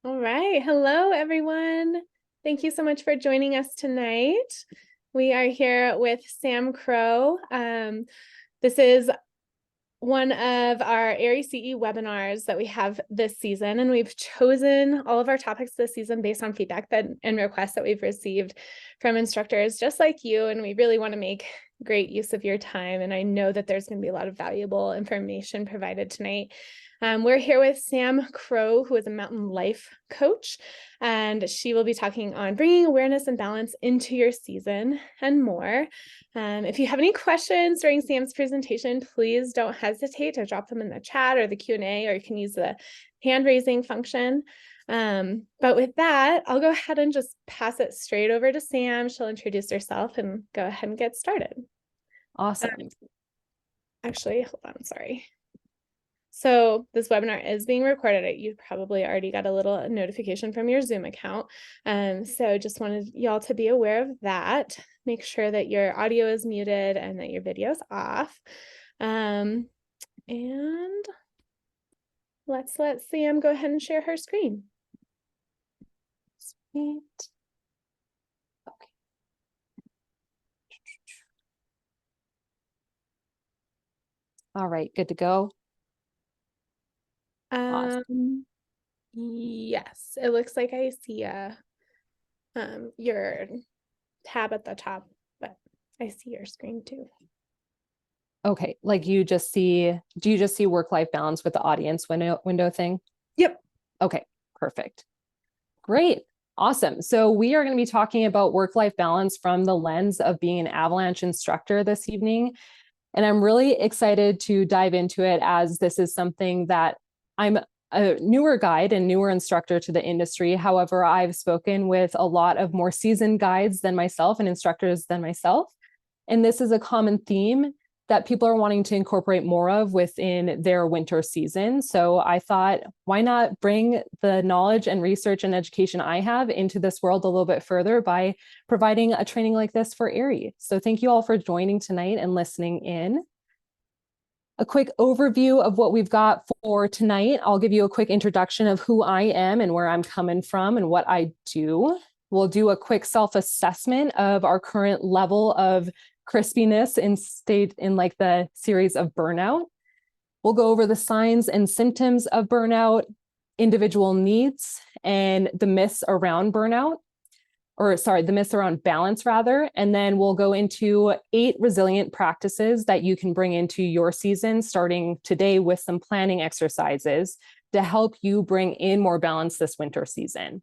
All right. Hello, everyone. Thank you so much for joining us tonight. We are here with Sam Crow. This is one of our ARI CE webinars that we have this season, and we've chosen all of our topics this season based on feedback and requests that we've received from instructors just like you, and we really want to make great use of your time, and I know that there's going to be a lot of valuable information provided tonight. We're here with Sam Crow, who is a mountain life coach, and she will be talking on bringing awareness and balance into your season and more. If you have any questions during Sam's presentation, please don't hesitate to drop them in the chat or the Q&A, or you can use the hand raising function. But with that, I'll go ahead and just pass it straight over to Sam. She'll introduce herself and go ahead and get started. Awesome. Actually, hold on, sorry. So this webinar is being recorded. You probably already got a little notification from your Zoom account. So just wanted y'all to be aware of that. Make sure that your audio is muted and that your video is off. And let's let Sam go ahead and share her screen. Sweet. Okay. All right, good to go. Awesome. Yes, it looks like I see your tab at the top, but I see your screen too. Okay, like do you just see work-life balance with the audience window thing? Yep. Okay, perfect. Great. Awesome. So we are going to be talking about work-life balance from the lens of being an Avalanche instructor this evening. And I'm really excited to dive into it, as this is something that I'm a newer guide and newer instructor to the industry. However, I've spoken with a lot of more seasoned guides than myself and instructors than myself. And this is a common theme that people are wanting to incorporate more of within their winter season. So I thought, why not bring the knowledge and research and education I have into this world a little bit further by providing a training like this for ARI. So thank you all for joining tonight and listening in. A quick overview of what we've got for tonight. I'll give you a quick introduction of who I am and where I'm coming from and what I do. We'll do a quick self-assessment of our current level of crispiness in like the series of burnout. We'll go over the signs and symptoms of burnout, individual needs, and the myths around burnout. The myths around balance rather. And then we'll go into 8 resilient practices that you can bring into your season starting today with some planning exercises to help you bring in more balance this winter season.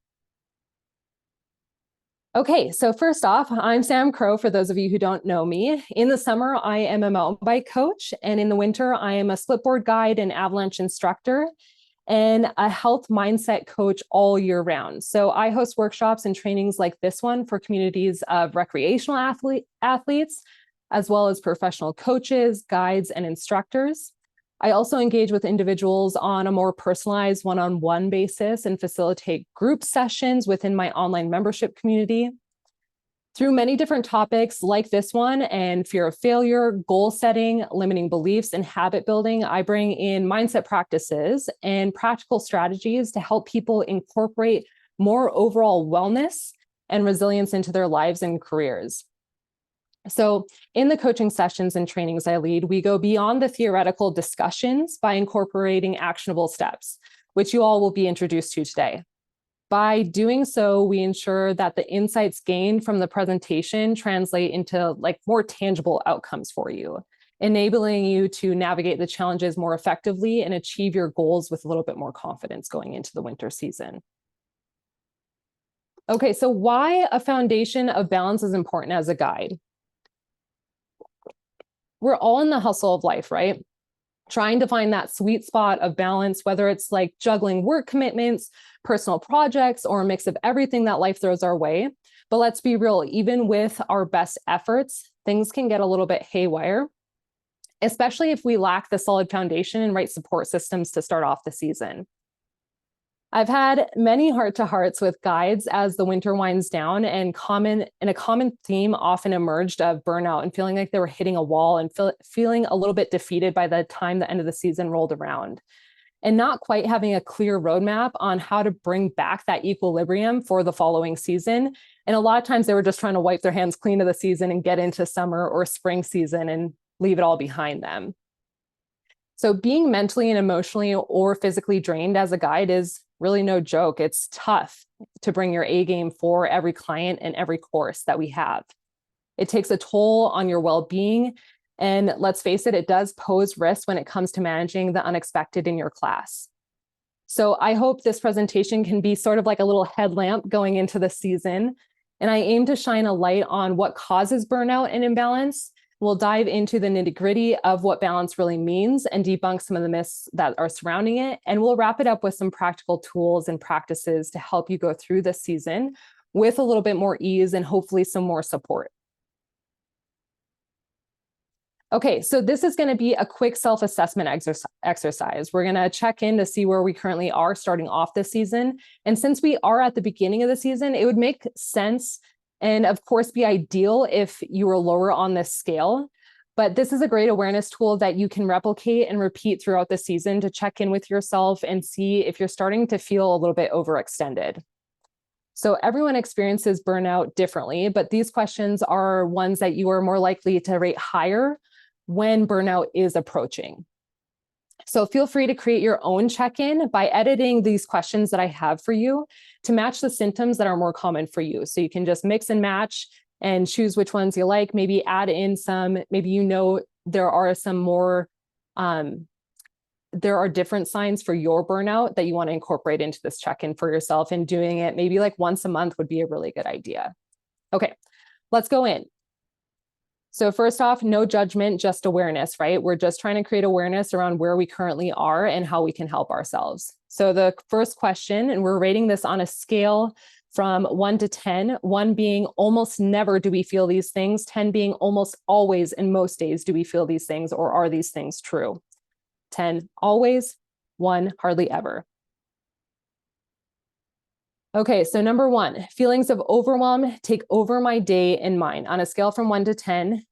Okay, so first off, I'm Sam Crow, for those of you who don't know me. In the summer, I am a mountain bike coach, and in the winter, I am a splitboard guide and Avalanche instructor, and a health mindset coach all year round. So I host workshops and trainings like this one for communities of recreational athletes, as well as professional coaches, guides, and instructors. I also engage with individuals on a more personalized one-on-one basis and facilitate group sessions within my online membership community. Through many different topics like this one and fear of failure, goal setting, limiting beliefs, and habit building, I bring in mindset practices and practical strategies to help people incorporate more overall wellness and resilience into their lives and careers. So in the coaching sessions and trainings I lead, we go beyond the theoretical discussions by incorporating actionable steps, which you all will be introduced to today. By doing so, we ensure that the insights gained from the presentation translate into like more tangible outcomes for you, enabling you to navigate the challenges more effectively and achieve your goals with a little bit more confidence going into the winter season. Okay, so why a foundation of balance is important as a guide? We're all in the hustle of life, right? Trying to find that sweet spot of balance, whether it's like juggling work commitments, personal projects, or a mix of everything that life throws our way. But let's be real, even with our best efforts, things can get a little bit haywire, especially if we lack the solid foundation and right support systems to start off the season. I've had many heart-to-hearts with guides as the winter winds down, and a common theme often emerged of burnout and feeling like they were hitting a wall and feeling a little bit defeated by the time the end of the season rolled around. and not quite having a clear roadmap on how to bring back that equilibrium for the following season. And a lot of times they were just trying to wipe their hands clean of the season and get into summer or spring season and leave it all behind them. So being mentally and emotionally or physically drained as a guide is really no joke. It's tough to bring your A game for every client and every course that we have. It takes a toll on your well-being. And let's face it, it does pose risks when it comes to managing the unexpected in your class. So I hope this presentation can be sort of like a little headlamp going into the season. And I aim to shine a light on what causes burnout and imbalance. We'll dive into the nitty-gritty of what balance really means and debunk some of the myths that are surrounding it. And we'll wrap it up with some practical tools and practices to help you go through this season with a little bit more ease and hopefully some more support. Okay, so this is going to be a quick self-assessment exercise. We're going to check in to see where we currently are starting off this season. And since we are at the beginning of the season, it would make sense and of course be ideal if you were lower on this scale. But this is a great awareness tool that you can replicate and repeat throughout the season to check in with yourself and see if you're starting to feel a little bit overextended. So everyone experiences burnout differently, but these questions are ones that you are more likely to rate higher when burnout is approaching. So feel free to create your own check-in by editing these questions that I have for you to match the symptoms that are more common for you. So you can just mix and match and choose which ones you like, maybe add in some, maybe there are some more, there are different signs for your burnout that you want to incorporate into this check-in for yourself, and doing it maybe like once a month would be a really good idea. Okay, let's go in. So first off, no judgment, just awareness, right? We're just trying to create awareness around where we currently are and how we can help ourselves. So the first question, and we're rating this on a scale from 1 to 10, 1 being almost never do we feel these things, 10 being almost always and most days do we feel these things, or are these things true? 10, always, 1, hardly ever. Okay, so number 1, feelings of overwhelm take over my day and mind. On a scale from 1 to 10,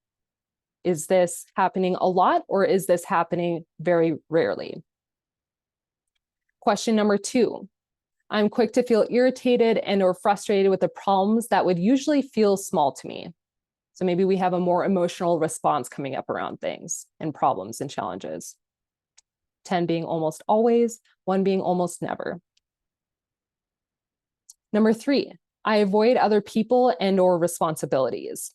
is this happening a lot or is this happening very rarely? Question number 2, I'm quick to feel irritated and or frustrated with the problems that would usually feel small to me. So maybe we have a more emotional response coming up around things and problems and challenges. 10 being almost always, 1 being almost never. Number 3, I avoid other people and or responsibilities.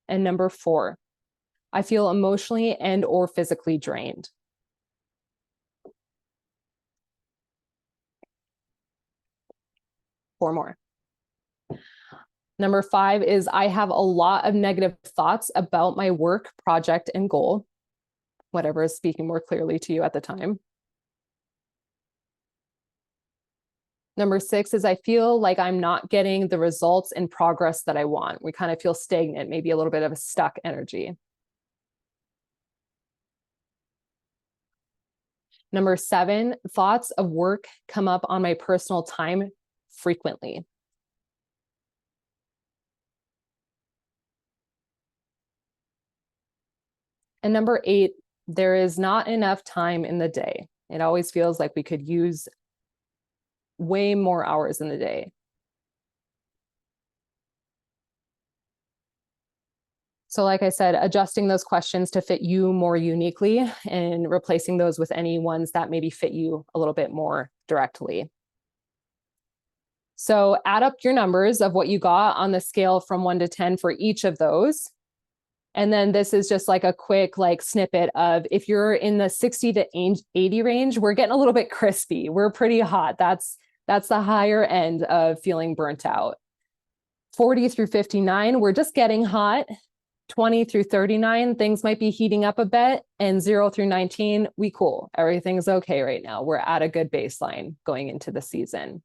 And number 4, I feel emotionally and or physically drained. Four more. Number 5 is I have a lot of negative thoughts about my work, project, and goal, whatever is speaking more clearly to you at the time. Number 6 is I feel like I'm not getting the results and progress that I want. We kind of feel stagnant, maybe a little bit of a stuck energy. Number 7, thoughts of work come up on my personal time frequently. And number 8, there is not enough time in the day. It always feels like we could use way more hours in the day. So like I said, adjusting those questions to fit you more uniquely and replacing those with any ones that maybe fit you a little bit more directly. So add up your numbers of what you got on the scale from 1 to 10 for each of those. And then this is just like a quick snippet of if you're in the 60 to 80 range, we're getting a little bit crispy. We're pretty hot. That's the higher end of feeling burnt out. 40 through 59, we're just getting hot. 20 through 39, things might be heating up a bit. And 0 through 19, we cool. Everything's okay right now. We're at a good baseline going into the season.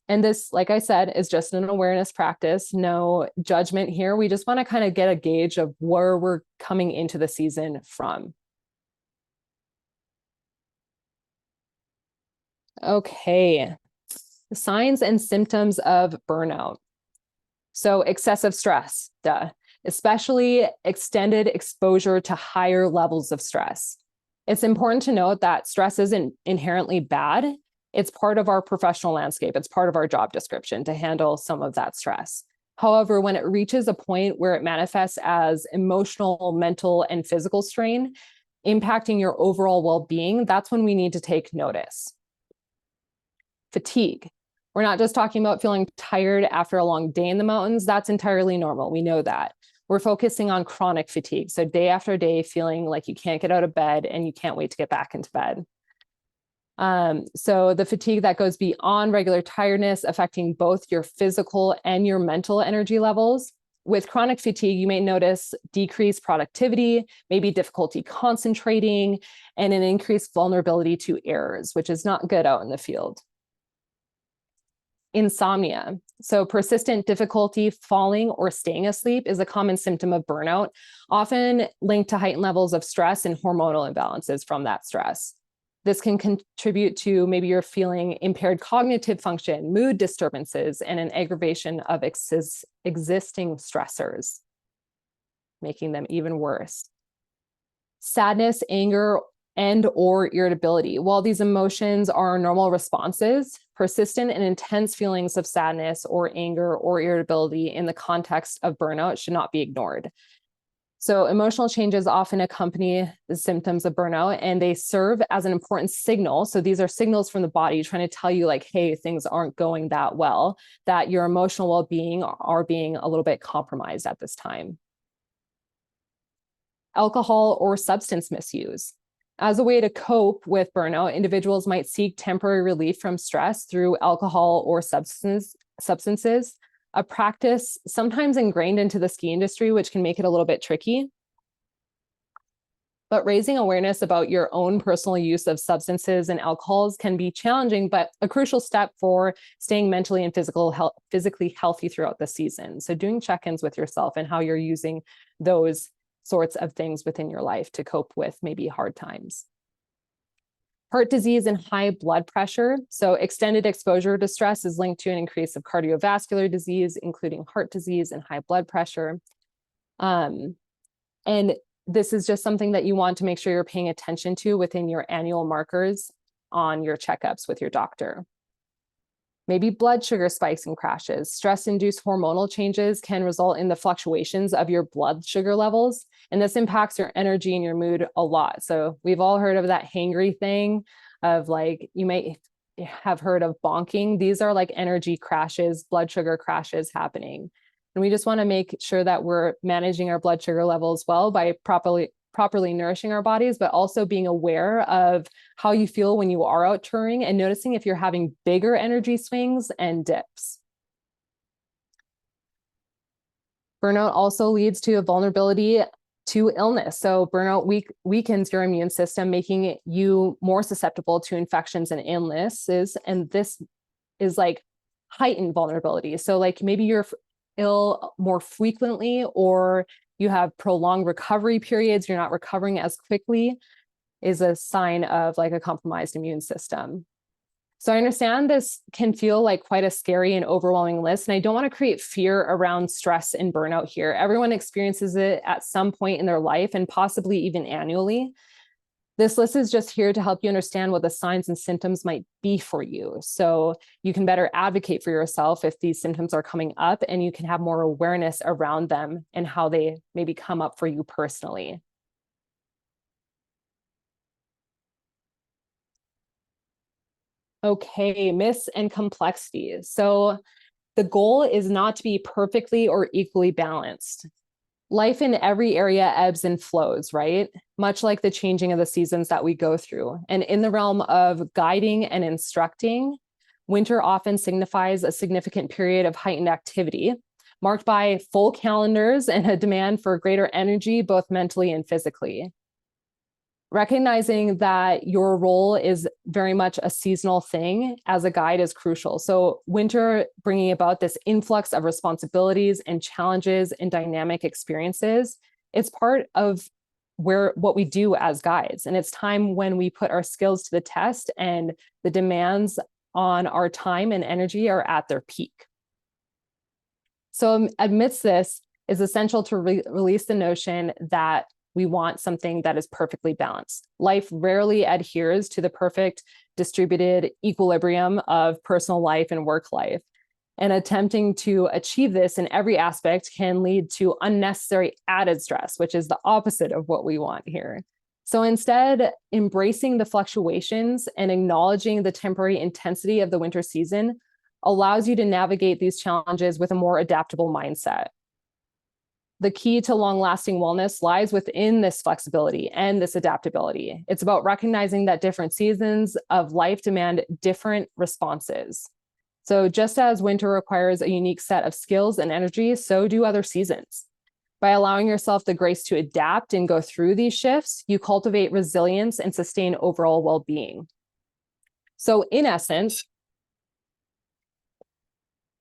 And this, like I said, is just an awareness practice, no judgment here. We just want to kind of get a gauge of where we're coming into the season from. Okay, signs and symptoms of burnout. So excessive stress, duh. especially extended exposure to higher levels of stress. It's important to note that stress isn't inherently bad. It's part of our professional landscape. It's part of our job description to handle some of that stress. However, when it reaches a point where it manifests as emotional, mental, and physical strain, impacting your overall well-being, that's when we need to take notice. Fatigue. We're not just talking about feeling tired after a long day in the mountains. That's entirely normal. We know that. We're focusing on chronic fatigue. So day after day, feeling like you can't get out of bed and you can't wait to get back into bed. So the fatigue that goes beyond regular tiredness, affecting both your physical and your mental energy levels. With chronic fatigue, you may notice decreased productivity, maybe difficulty concentrating, and an increased vulnerability to errors, which is not good out in the field. Insomnia. So persistent difficulty falling or staying asleep is a common symptom of burnout, often linked to heightened levels of stress and hormonal imbalances from that stress. This can contribute to maybe you're feeling impaired cognitive function, mood disturbances, and an aggravation of existing stressors, making them even worse. Sadness, anger, and/or irritability. While these emotions are normal responses, persistent and intense feelings of sadness or anger or irritability in the context of burnout should not be ignored. So emotional changes often accompany the symptoms of burnout, and they serve as an important signal. So these are signals from the body trying to tell you like, hey, things aren't going that well, that your emotional well-being are being a little bit compromised at this time. Alcohol or substance misuse. As a way to cope with burnout, individuals might seek temporary relief from stress through alcohol or substances, a practice sometimes ingrained into the ski industry, which can make it a little bit tricky. But raising awareness about your own personal use of substances and alcohols can be challenging, but a crucial step for staying mentally and physically healthy throughout the season. So doing check-ins with yourself and how you're using those sorts of things within your life to cope with maybe hard times. Heart disease and high blood pressure. So extended exposure to stress is linked to an increase of cardiovascular disease, including heart disease and high blood pressure. And this is just something that you want to make sure you're paying attention to within your annual markers on your checkups with your doctor. Maybe blood sugar spikes and crashes. Stress-induced hormonal changes can result in the fluctuations of your blood sugar levels, and this impacts your energy and your mood a lot. So we've all heard of that hangry thing of like, you may have heard of bonking. These are like energy crashes, blood sugar crashes happening. And we just want to make sure that we're managing our blood sugar levels well by properly nourishing our bodies, but also being aware of how you feel when you are out touring and noticing if you're having bigger energy swings and dips. Burnout also leads to a vulnerability to illness. So burnout weakens your immune system, making you more susceptible to infections and illnesses. And this is like heightened vulnerability. So like maybe you're ill more frequently, or you have prolonged recovery periods, you're not recovering as quickly, is a sign of like a compromised immune system. So I understand this can feel like quite a scary and overwhelming list, and I don't want to create fear around stress and burnout here. Everyone experiences it at some point in their life and possibly even annually. This list is just here to help you understand what the signs and symptoms might be for you, so you can better advocate for yourself if these symptoms are coming up, and you can have more awareness around them and how they maybe come up for you personally. Okay, myths and complexities. So the goal is not to be perfectly or equally balanced. Life in every area ebbs and flows, right? Much like the changing of the seasons that we go through. And in the realm of guiding and instructing, winter often signifies a significant period of heightened activity, marked by full calendars and a demand for greater energy, both mentally and physically. Recognizing that your role is very much a seasonal thing as a guide is crucial. So winter bringing about this influx of responsibilities and challenges and dynamic experiences, it's part of what we do as guides. And it's time when we put our skills to the test and the demands on our time and energy are at their peak. So amidst this, is essential to release the notion that we want something that is perfectly balanced. Life rarely adheres to the perfect distributed equilibrium of personal life and work life. And attempting to achieve this in every aspect can lead to unnecessary added stress, which is the opposite of what we want here. So instead, embracing the fluctuations and acknowledging the temporary intensity of the winter season allows you to navigate these challenges with a more adaptable mindset. The key to long-lasting wellness lies within this flexibility and this adaptability. It's about recognizing that different seasons of life demand different responses. So just as winter requires a unique set of skills and energy, so do other seasons. By allowing yourself the grace to adapt and go through these shifts, you cultivate resilience and sustain overall well-being. So in essence,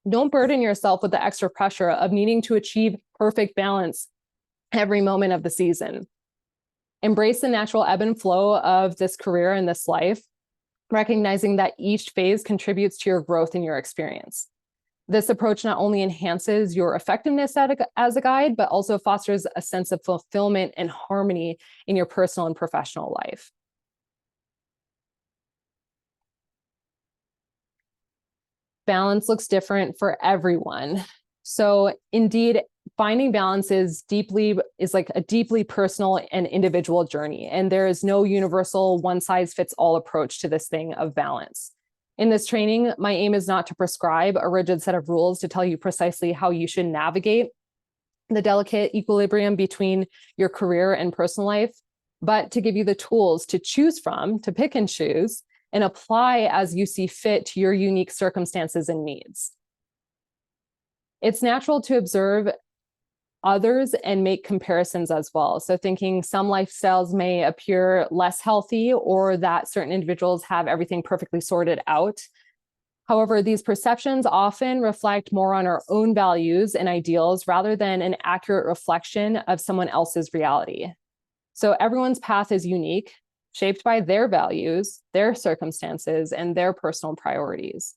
don't burden yourself with the extra pressure of needing to achieve perfect balance every moment of the season. Embrace the natural ebb and flow of this career and this life, recognizing that each phase contributes to your growth and your experience. This approach not only enhances your effectiveness as a guide, but also fosters a sense of fulfillment and harmony in your personal and professional life. Balance looks different for everyone. So indeed, finding balance is like a deeply personal and individual journey. And there is no universal one-size-fits-all approach to this thing of balance. In this training, my aim is not to prescribe a rigid set of rules to tell you precisely how you should navigate the delicate equilibrium between your career and personal life, but to give you the tools to choose from, to pick and choose, and apply as you see fit to your unique circumstances and needs. It's natural to observe others and make comparisons as well. So thinking some lifestyles may appear less healthy or that certain individuals have everything perfectly sorted out. However, these perceptions often reflect more on our own values and ideals rather than an accurate reflection of someone else's reality. So everyone's path is unique, shaped by their values, their circumstances, and their personal priorities.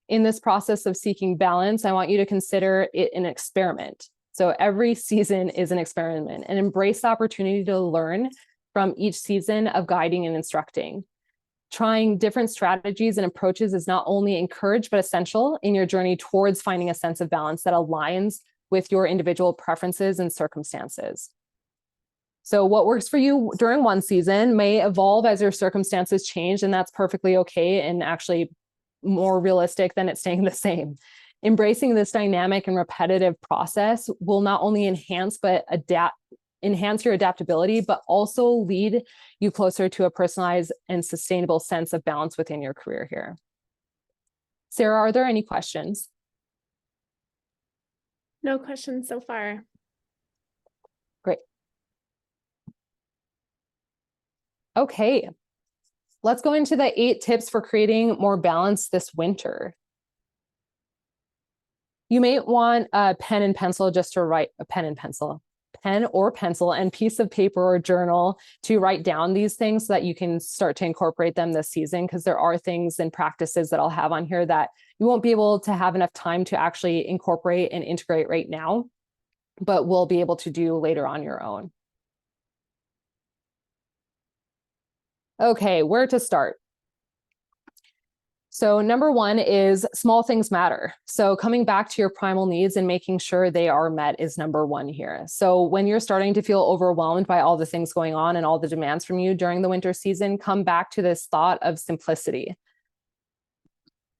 In this process of seeking balance, I want you to consider it an experiment. So every season is an experiment, and embrace the opportunity to learn from each season of guiding and instructing. Trying different strategies and approaches is not only encouraged, but essential in your journey towards finding a sense of balance that aligns with your individual preferences and circumstances. So what works for you during one season may evolve as your circumstances change, and that's perfectly okay and actually more realistic than it staying the same. Embracing this dynamic and repetitive process will not only enhance your adaptability, but also lead you closer to a personalized and sustainable sense of balance within your career here. Sarah, are there any questions? No questions so far. Great. Okay, let's go into the 8 tips for creating more balance this winter. You may want a pen and pencil just to write pen or pencil and piece of paper or journal to write down these things so that you can start to incorporate them this season, because there are things and practices that I'll have on here that you won't be able to have enough time to actually incorporate and integrate right now, but will be able to do later on your own. Okay, where to start? So number 1 is small things matter. So coming back to your primal needs and making sure they are met is number 1 here. So when you're starting to feel overwhelmed by all the things going on and all the demands from you during the winter season, come back to this thought of simplicity.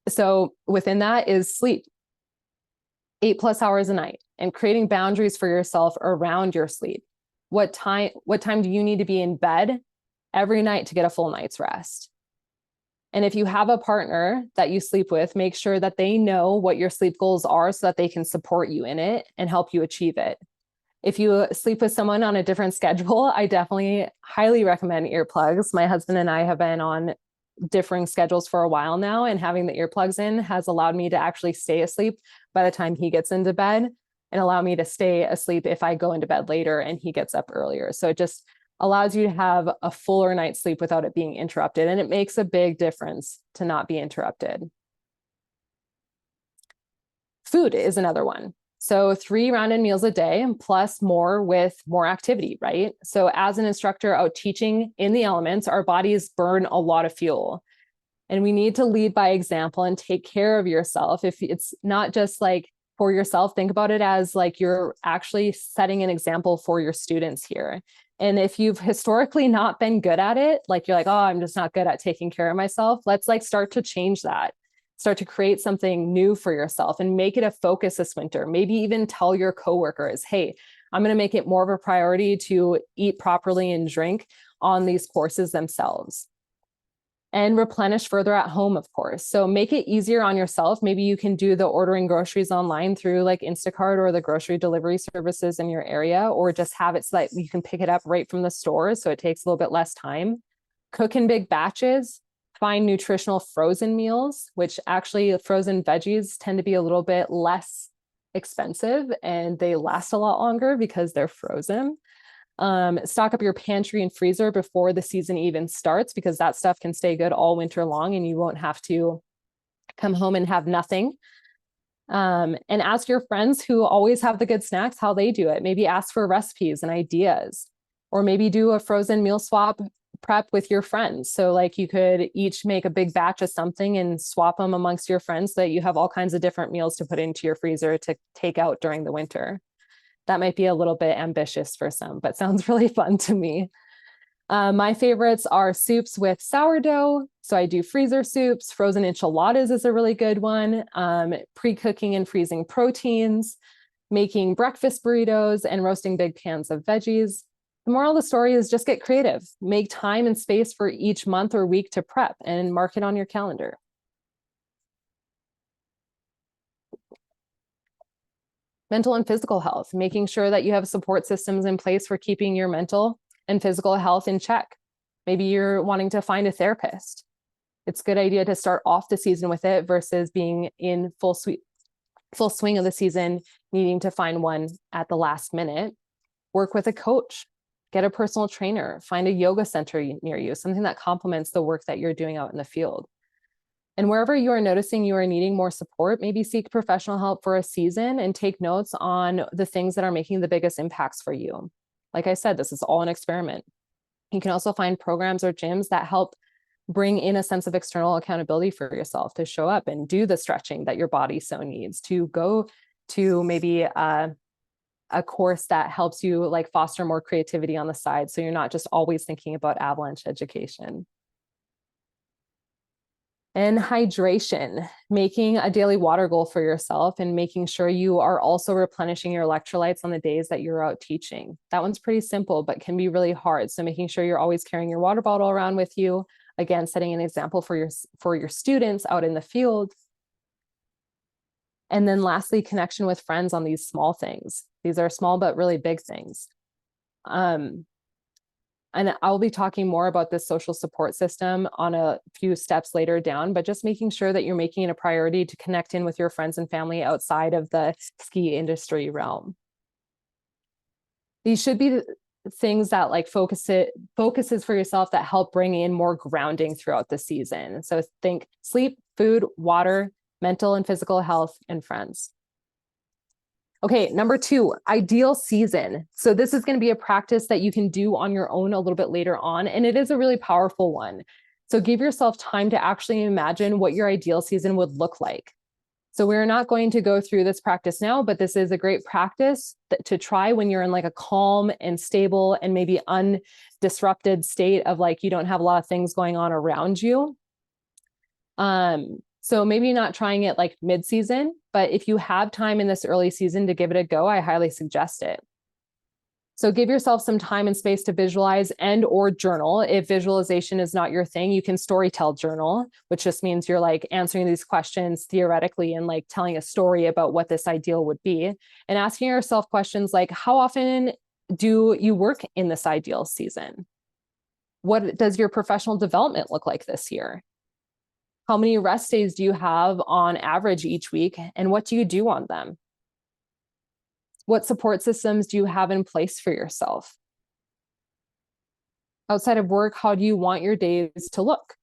So within that is sleep, 8+ hours a night, and creating boundaries for yourself around your sleep. What time do you need to be in bed every night to get a full night's rest? And if you have a partner that you sleep with, make sure that they know what your sleep goals are so that they can support you in it and help you achieve it. If you sleep with someone on a different schedule, I definitely highly recommend earplugs. My husband and I have been on differing schedules for a while now, and having the earplugs in has allowed me to actually stay asleep by the time he gets into bed and allow me to stay asleep if I go into bed later and he gets up earlier. So it just allows you to have a fuller night's sleep without it being interrupted. And it makes a big difference to not be interrupted. Food is another one. So 3 rounded meals a day plus more with more activity, right? So as an instructor out teaching in the elements, our bodies burn a lot of fuel. And we need to lead by example and take care of yourself. If it's not just like for yourself, think about it as like you're actually setting an example for your students here. And if you've historically not been good at it, like you're like, oh, I'm just not good at taking care of myself, let's like start to change that. Start to create something new for yourself and make it a focus this winter. Maybe even tell your coworkers, hey, I'm going to make it more of a priority to eat properly and drink on these courses themselves. And replenish further at home, of course. So make it easier on yourself. Maybe you can do the ordering groceries online through like Instacart or the grocery delivery services in your area, or just have it so that you can pick it up right from the store. So it takes a little bit less time. Cook in big batches. Find nutritional frozen meals, which actually frozen veggies tend to be a little bit less expensive and they last a lot longer because they're frozen. Stock up your pantry and freezer before the season even starts, because that stuff can stay good all winter long and you won't have to come home and have nothing. And ask your friends who always have the good snacks how they do it. Maybe ask for recipes and ideas, or maybe do a frozen meal swap prep with your friends. So like you could each make a big batch of something and swap them amongst your friends so that you have all kinds of different meals to put into your freezer to take out during the winter. That might be a little bit ambitious for some, but sounds really fun to me. My favorites are soups with sourdough. So I do freezer soups. Frozen enchiladas is a really good one. Pre-cooking and freezing proteins, making breakfast burritos, and roasting big pans of veggies. The moral of the story is just get creative. Make time and space for each month or week to prep and mark it on your calendar. Mental and physical health, making sure that you have support systems in place for keeping your mental and physical health in check. Maybe you're wanting to find a therapist. It's a good idea to start off the season with it versus being in full swing of the season, needing to find one at the last minute. Work with a coach, get a personal trainer, find a yoga center near you, something that complements the work that you're doing out in the field. And wherever you are noticing you are needing more support, maybe seek professional help for a season and take notes on the things that are making the biggest impacts for you. Like I said, this is all an experiment. You can also find programs or gyms that help bring in a sense of external accountability for yourself to show up and do the stretching that your body so needs, to go to maybe a course that helps you like foster more creativity on the side. So you're not just always thinking about Avalanche education. And hydration, making a daily water goal for yourself and making sure you are also replenishing your electrolytes on the days that you're out teaching. That one's pretty simple, but can be really hard. So making sure you're always carrying your water bottle around with you. Again, setting an example for your students out in the field. And then lastly, connection with friends on these small things. These are small, but really big things. And I'll be talking more about this social support system on a few steps later down, but just making sure that you're making it a priority to connect in with your friends and family outside of the ski industry realm. These should be things that like focuses for yourself that help bring in more grounding throughout the season. So think sleep, food, water, mental and physical health, and friends. Okay, number 2, ideal season. So this is going to be a practice that you can do on your own a little bit later on, and it is a really powerful one. So give yourself time to actually imagine what your ideal season would look like. So we're not going to go through this practice now, but this is a great practice to try when you're in like a calm and stable and maybe undisrupted state of like you don't have a lot of things going on around you. So maybe not trying it like mid-season, but if you have time in this early season to give it a go, I highly suggest it. So give yourself some time and space to visualize and or journal. If visualization is not your thing, you can storytell journal, which just means you're like answering these questions theoretically and like telling a story about what this ideal would be, and asking yourself questions like, how often do you work in this ideal season? What does your professional development look like this year? How many rest days do you have on average each week, and what do you do on them? What support systems do you have in place for yourself? Outside of work, how do you want your days to look?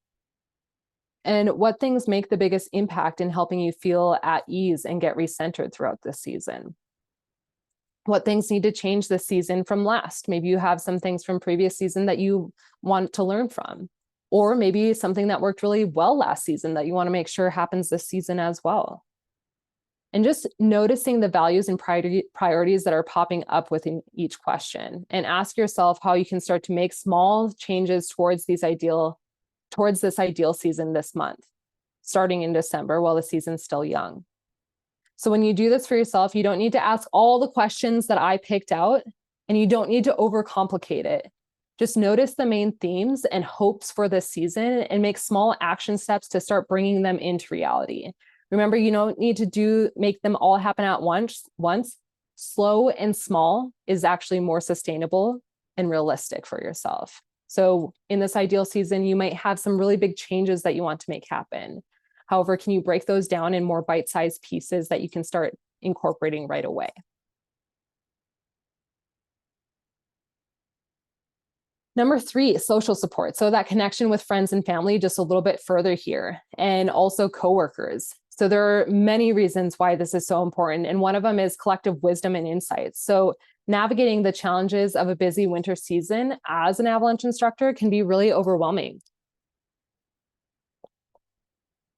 And what things make the biggest impact in helping you feel at ease and get recentered throughout this season? what things need to change this season from last. Maybe you have some things from previous season that you want to learn from, or maybe something that worked really well last season that you want to make sure happens this season as well. And just noticing the values and priorities that are popping up within each question, and ask yourself how you can start to make small changes towards this ideal season this month, starting in December while the season's still young. So when you do this for yourself, you don't need to ask all the questions that I picked out, and you don't need to overcomplicate it. Just notice the main themes and hopes for this season and make small action steps to start bringing them into reality. Remember, you don't need to make them all happen at once. Slow and small is actually more sustainable and realistic for yourself. So in this ideal season, you might have some really big changes that you want to make happen. However, can you break those down in more bite-sized pieces that you can start incorporating right away? Number 3, social support. So that connection with friends and family just a little bit further here, and also coworkers. So there are many reasons why this is so important. And one of them is collective wisdom and insights. So navigating the challenges of a busy winter season as an Avalanche instructor can be really overwhelming.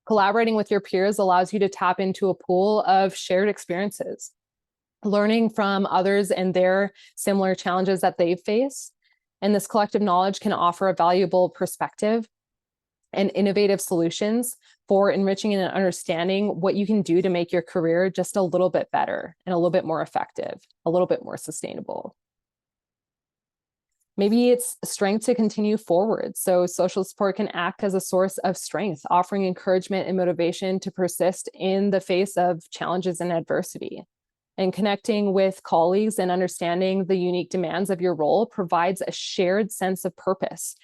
Collaborating with your peers allows you to tap into a pool of shared experiences, learning from others and their similar challenges that they face. And this collective knowledge can offer a valuable perspective and innovative solutions for enriching and understanding what you can do to make your career just a little bit better and a little bit more effective, a little bit more sustainable. Maybe it's strength to continue forward. So social support can act as a source of strength, offering encouragement and motivation to persist in the face of challenges and adversity. And connecting with colleagues and understanding the unique demands of your role provides a shared sense of purpose.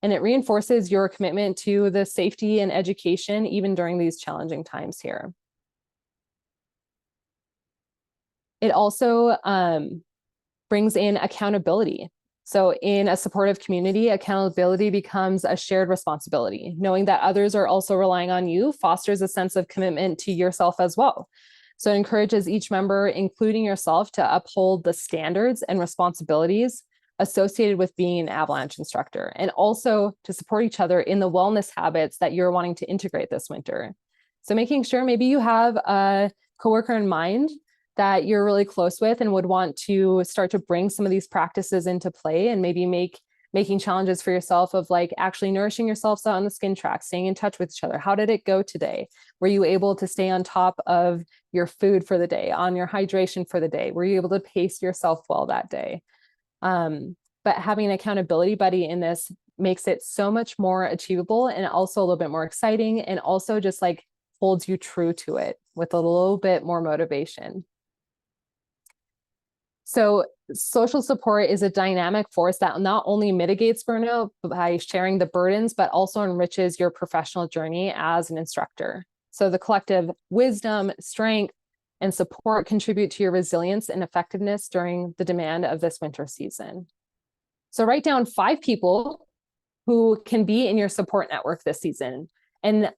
And it reinforces your commitment to the safety and education, even during these challenging times here. It also brings in accountability. So in a supportive community, accountability becomes a shared responsibility. Knowing that others are also relying on you fosters a sense of commitment to yourself as well. So it encourages each member, including yourself, to uphold the standards and responsibilities associated with being an Avalanche instructor, and also to support each other in the wellness habits that you're wanting to integrate this winter. So making sure maybe you have a coworker in mind that you're really close with and would want to start to bring some of these practices into play, and maybe making challenges for yourself of like actually nourishing yourself on the skin track, staying in touch with each other. How did it go today? Were you able to stay on top of your food for the day, on your hydration for the day? Were you able to pace yourself well that day? But having an accountability buddy in this makes it so much more achievable, and also a little bit more exciting, and also just like holds you true to it with a little bit more motivation. So social support is a dynamic force that not only mitigates burnout by sharing the burdens, but also enriches your professional journey as an instructor. So the collective wisdom, strength, and support contribute to your resilience and effectiveness during the demand of this winter season. So write down 5 people who can be in your support network this season. And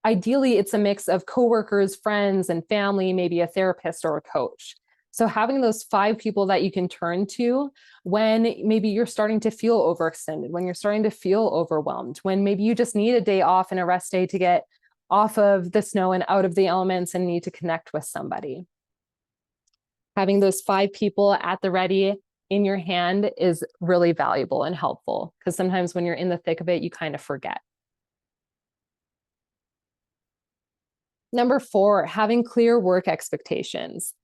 ideally, it's a mix of coworkers, friends, and family, maybe a therapist or a coach. So having those 5 people that you can turn to when maybe you're starting to feel overextended, when you're starting to feel overwhelmed, when maybe you just need a day off and a rest day to get off of the snow and out of the elements and need to connect with somebody. Having those 5 people at the ready in your hand is really valuable and helpful, because sometimes when you're in the thick of it, you kind of forget. Number 4, having clear work expectations.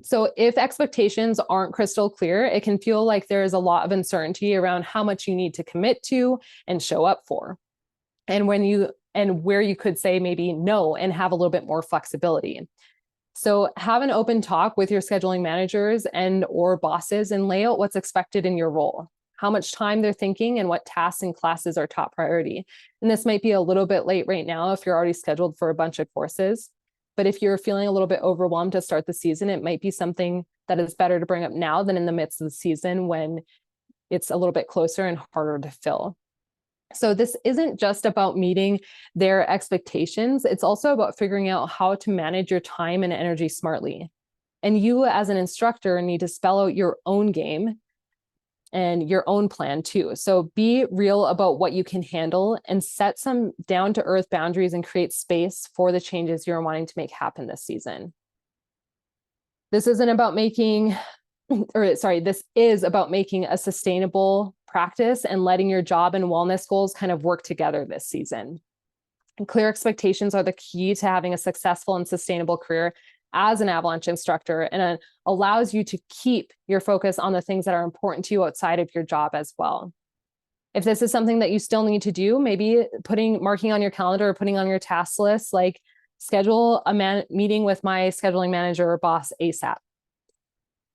So if expectations aren't crystal clear, it can feel like there is a lot of uncertainty around how much you need to commit to and show up for. And where you could say maybe no and have a little bit more flexibility. So have an open talk with your scheduling managers and or bosses and lay out what's expected in your role, how much time they're thinking, and what tasks and classes are top priority. And this might be a little bit late right now if you're already scheduled for a bunch of courses. But if you're feeling a little bit overwhelmed to start the season, it might be something that is better to bring up now than in the midst of the season when it's a little bit closer and harder to fill. So this isn't just about meeting their expectations. It's also about figuring out how to manage your time and energy smartly. And you as an instructor need to spell out your own game and your own plan too. So be real about what you can handle and set some down to earth boundaries and create space for the changes you're wanting to make happen this season. This isn't about making, this is about making a sustainable practice and letting your job and wellness goals kind of work together this season. And clear expectations are the key to having a successful and sustainable career as an Avalanche instructor, and it allows you to keep your focus on the things that are important to you outside of your job as well. If this is something that you still need to do, maybe marking on your calendar or putting on your task list, like schedule a meeting with my scheduling manager or boss ASAP.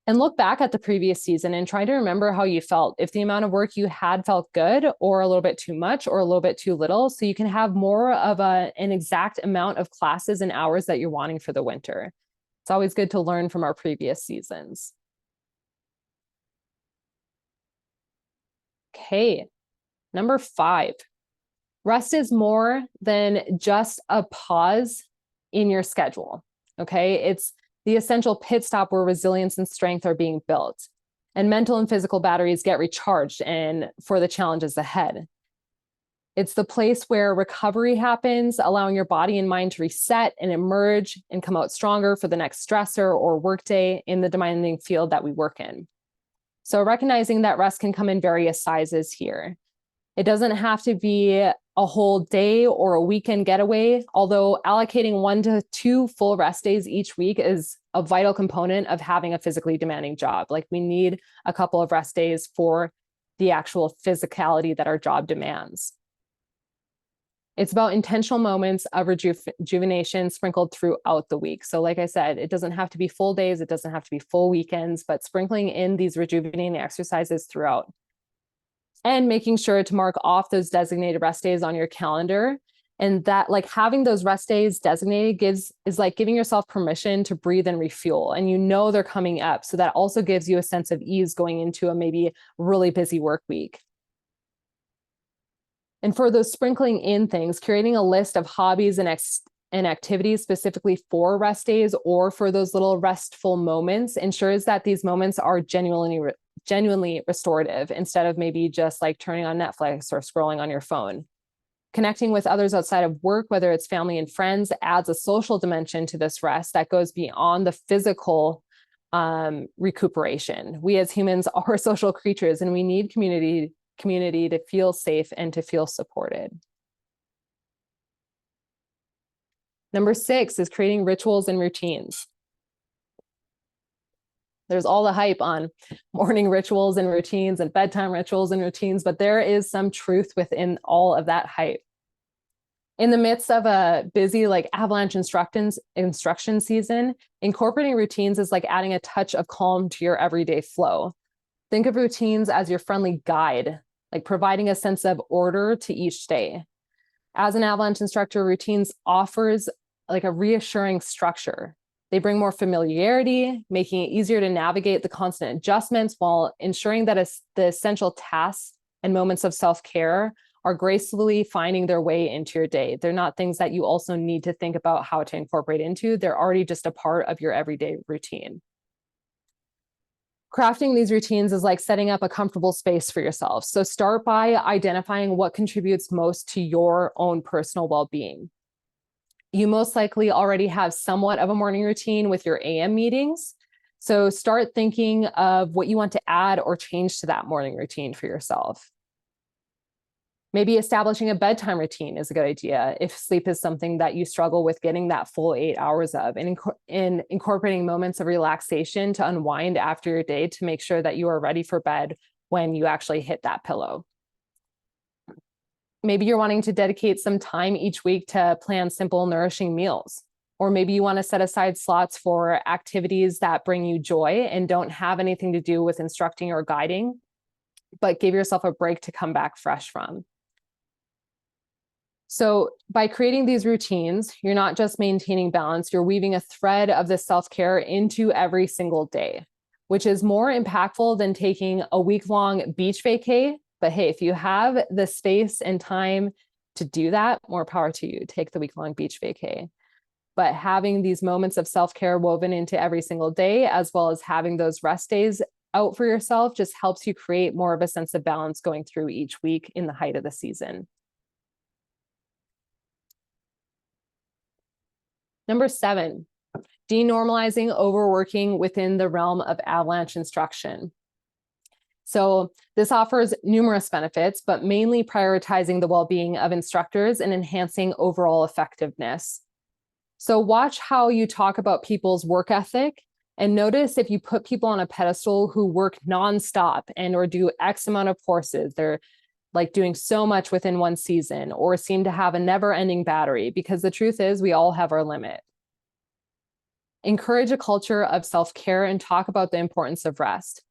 And look back at the previous season and try to remember how you felt. If the amount of work you had felt good or a little bit too much or a little bit too little, so you can have more of an exact amount of classes and hours that you're wanting for the winter. It's always good to learn from our previous seasons. Okay, number 5. Rest is more than just a pause in your schedule, okay? It's the essential pit stop where resilience and strength are being built, and mental and physical batteries get recharged and for the challenges ahead. It's the place where recovery happens, allowing your body and mind to reset and emerge and come out stronger for the next stressor or workday in the demanding field that we work in. So recognizing that rest can come in various sizes here. It doesn't have to be a whole day or a weekend getaway, although allocating 1 to 2 full rest days each week is a vital component of having a physically demanding job. Like, we need a couple of rest days for the actual physicality that our job demands. It's about intentional moments of rejuvenation sprinkled throughout the week. So like I said, it doesn't have to be full days, it doesn't have to be full weekends, but sprinkling in these rejuvenating exercises throughout. And making sure to mark off those designated rest days on your calendar. And that, like, having those rest days designated is like giving yourself permission to breathe and refuel. And you know they're coming up. So that also gives you a sense of ease going into a maybe really busy work week. And for those sprinkling in things, creating a list of hobbies and activities specifically for rest days or for those little restful moments ensures that these moments are genuinely restorative instead of maybe just like turning on Netflix or scrolling on your phone. Connecting with others outside of work, whether it's family and friends, adds a social dimension to this rest that goes beyond the physical recuperation. We as humans are social creatures, and we need community to feel safe and to feel supported. Number 6 is creating rituals and routines. There's all the hype on morning rituals and routines and bedtime rituals and routines, but there is some truth within all of that hype. In the midst of a busy like Avalanche instruction season, incorporating routines is like adding a touch of calm to your everyday flow. Think of routines as your friendly guide, like providing a sense of order to each day. As an Avalanche instructor, routines offers like a reassuring structure. They bring more familiarity, making it easier to navigate the constant adjustments while ensuring that the essential tasks and moments of self-care are gracefully finding their way into your day. They're not things that you also need to think about how to incorporate into. They're already just a part of your everyday routine. Crafting these routines is like setting up a comfortable space for yourself. So start by identifying what contributes most to your own personal well-being. You most likely already have somewhat of a morning routine with your AM meetings. So start thinking of what you want to add or change to that morning routine for yourself. Maybe establishing a bedtime routine is a good idea if sleep is something that you struggle with getting that full 8 hours of, and incorporating moments of relaxation to unwind after your day to make sure that you are ready for bed when you actually hit that pillow. Maybe you're wanting to dedicate some time each week to plan simple, nourishing meals. Or maybe you want to set aside slots for activities that bring you joy and don't have anything to do with instructing or guiding, but give yourself a break to come back fresh from. So by creating these routines, you're not just maintaining balance, you're weaving a thread of this self-care into every single day, which is more impactful than taking a week-long beach vacay But hey, if you have the space and time to do that, more power to you. Take the week-long beach vacay. But having these moments of self-care woven into every single day, as well as having those rest days out for yourself, just helps you create more of a sense of balance going through each week in the height of the season. Number 7, denormalizing overworking within the realm of Avalanche instruction. So this offers numerous benefits, but mainly prioritizing the well-being of instructors and enhancing overall effectiveness. So watch how you talk about people's work ethic, and notice if you put people on a pedestal who work nonstop and or do X amount of courses. They're like doing so much within one season, or seem to have a never-ending battery, because the truth is we all have our limit. Encourage a culture of self-care and talk about the importance of rest.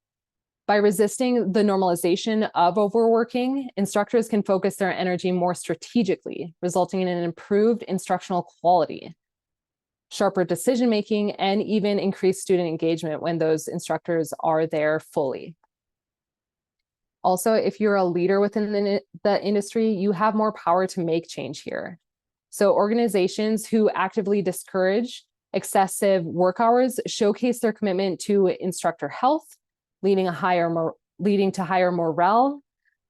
By resisting the normalization of overworking, instructors can focus their energy more strategically, resulting in an improved instructional quality, sharper decision-making, and even increased student engagement when those instructors are there fully. Also, if you're a leader within the industry, you have more power to make change here. So organizations who actively discourage excessive work hours showcase their commitment to instructor health, leading to higher morale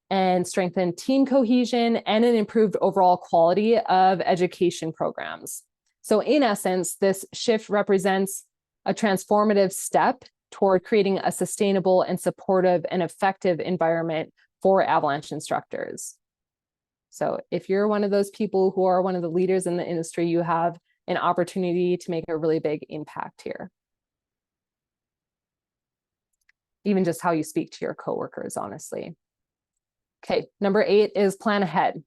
and strengthen team cohesion and an improved overall quality of education programs. So in essence, this shift represents a transformative step toward creating a sustainable and supportive and effective environment for Avalanche instructors. So if you're one of those people who are one of the leaders in the industry, you have an opportunity to make a really big impact here. Even just how you speak to your coworkers, honestly. Okay, number 8 is plan ahead.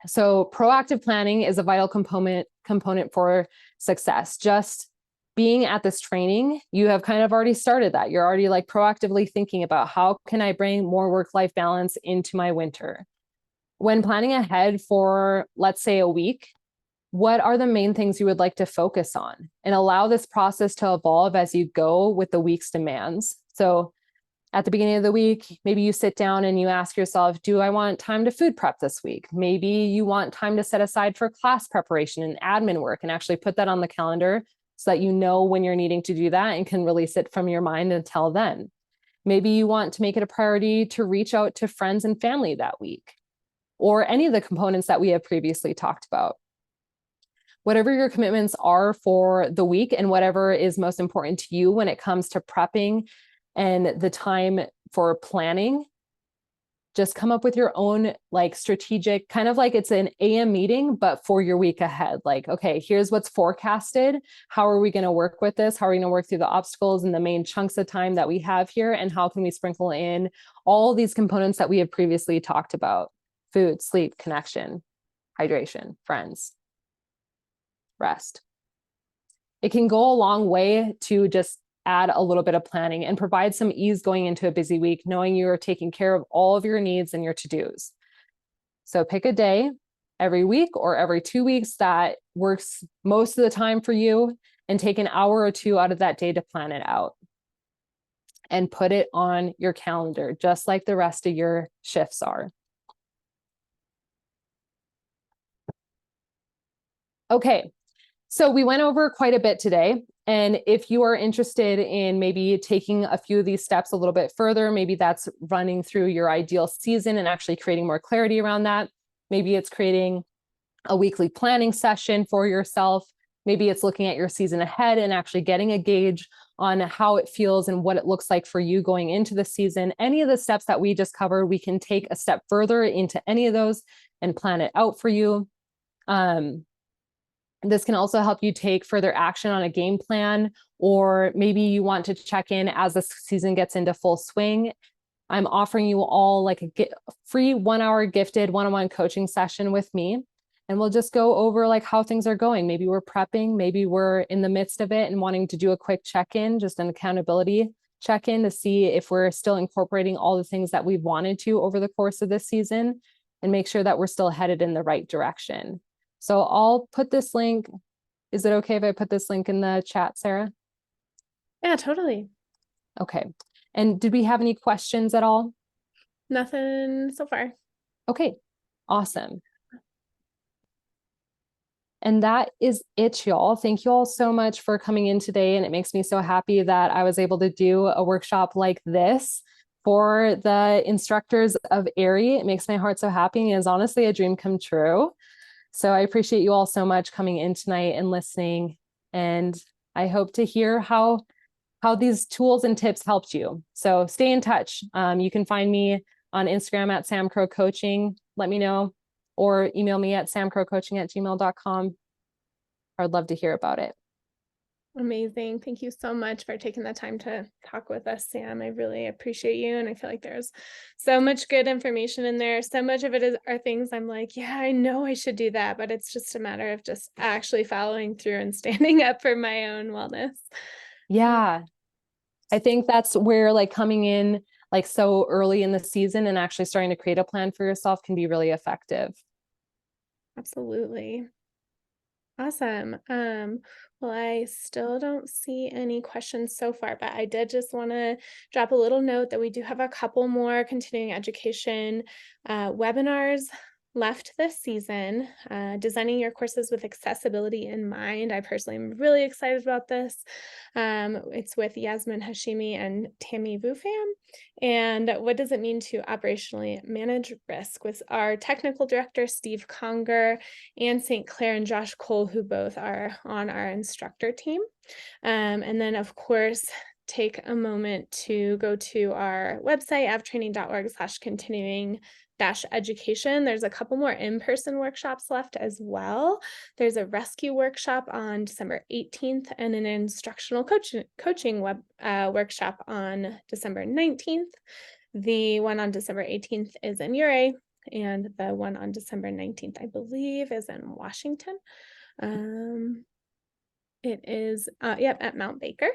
So proactive planning is a vital component for success. Just being at this training, you have kind of already started that. You're already like proactively thinking about how can I bring more work-life balance into my winter? When planning ahead for, let's say, a week, what are the main things you would like to focus on? And allow this process to evolve as you go with the week's demands. So at the beginning of the week, maybe you sit down and you ask yourself, do I want time to food prep this week? Maybe you want time to set aside for class preparation and admin work, and actually put that on the calendar so that you know when you're needing to do that and can release it from your mind until then. Maybe you want to make it a priority to reach out to friends and family that week, or any of the components that we have previously talked about. Whatever your commitments are for the week and whatever is most important to you when it comes to prepping and the time for planning, just come up with your own like strategic, kind of like it's an AM meeting, but for your week ahead. Like, okay, here's what's forecasted. How are we going to work with this? How are we going to work through the obstacles and the main chunks of time that we have here? And how can we sprinkle in all these components that we have previously talked about? Food, sleep, connection, hydration, friends, rest. It can go a long way to just add a little bit of planning and provide some ease going into a busy week, knowing you are taking care of all of your needs and your to-dos. So pick a day every week or every 2 weeks that works most of the time for you, and take an hour or two out of that day to plan it out and put it on your calendar, just like the rest of your shifts are. Okay, so we went over quite a bit today. And if you are interested in maybe taking a few of these steps a little bit further, maybe that's running through your ideal season and actually creating more clarity around that. Maybe it's creating a weekly planning session for yourself. Maybe it's looking at your season ahead and actually getting a gauge on how it feels and what it looks like for you going into the season. Any of the steps that we just covered, we can take a step further into any of those and plan it out for you. This can also help you take further action on a game plan, or maybe you want to check in as the season gets into full swing. I'm offering you all like a free 1-hour gifted one-on-one coaching session with me. And we'll just go over like how things are going. Maybe we're prepping, maybe we're in the midst of it and wanting to do a quick check-in, just an accountability check-in to see if we're still incorporating all the things that we've wanted to over the course of this season, and make sure that we're still headed in the right direction. So I'll put this link. Is it okay if I put this link in the chat, Sarah? Yeah, totally. Okay. And did we have any questions at all? Nothing so far. Okay, awesome. And that is it, y'all. Thank you all so much for coming in today. And it makes me so happy that I was able to do a workshop like this for the instructors of AIRI. It makes my heart so happy and is honestly a dream come true. So I appreciate you all so much coming in tonight and listening. And I hope to hear how these tools and tips helped you. So stay in touch. You can find me on Instagram at samcrowcoaching. Let me know, or email me at samcrowcoaching@gmail.com. I'd love to hear about it. Amazing. Thank you so much for taking the time to talk with us, Sam. I really appreciate you. And I feel like there's so much good information in there. So much of it are things I'm like, yeah, I know I should do that, but it's just a matter of just actually following through and standing up for my own wellness. Yeah. I think that's where like coming in like so early in the season and actually starting to create a plan for yourself can be really effective. Absolutely. Awesome. Well, I still don't see any questions so far, but I did just want to drop a little note that we do have a couple more continuing education webinars left this season, designing your courses with accessibility in mind. I personally am really excited about this. It's with Yasmin Hashimi and Tammy Vufam. And what does it mean to operationally manage risk with our technical director, Steve Conger, and St. Clair and Josh Cole, who both are on our instructor team. And then, of course, take a moment to go to our website, avtraining.org/continuing education. There's a couple more in-person workshops left as well. There's a rescue workshop on December 18th and an instructional coaching workshop on December 19th. The one on December 18th is in Uray, and the one on December 19th, I believe, is in Washington. It is, at Mount Baker.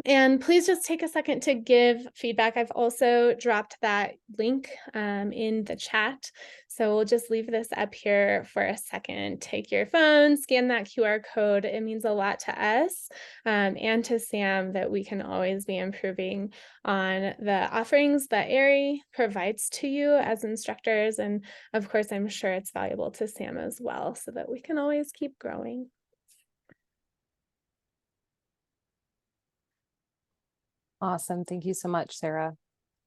And please just take a second to give feedback. I've also dropped that link in the chat. So we'll just leave this up here for a second. Take your phone, scan that QR code. It means a lot to us and to Sam that we can always be improving on the offerings that AIRI provides to you as instructors. And of course, I'm sure it's valuable to Sam as well, so that we can always keep growing. Awesome. Thank you so much, Sarah.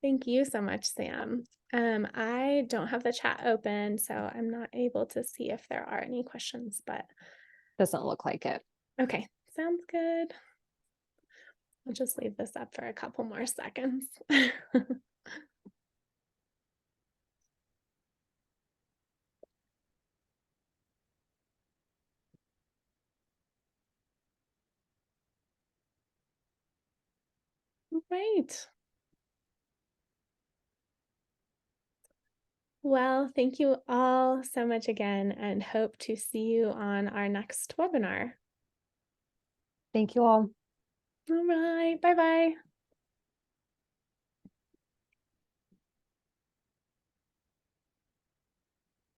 Thank you so much, Sam. I don't have the chat open, so I'm not able to see if there are any questions, but Doesn't look like it. okay, sounds good. I'll just leave this up for a couple more seconds. Right. Well, thank you all so much again, and hope to see you on our next webinar. Thank you all. All right, bye-bye.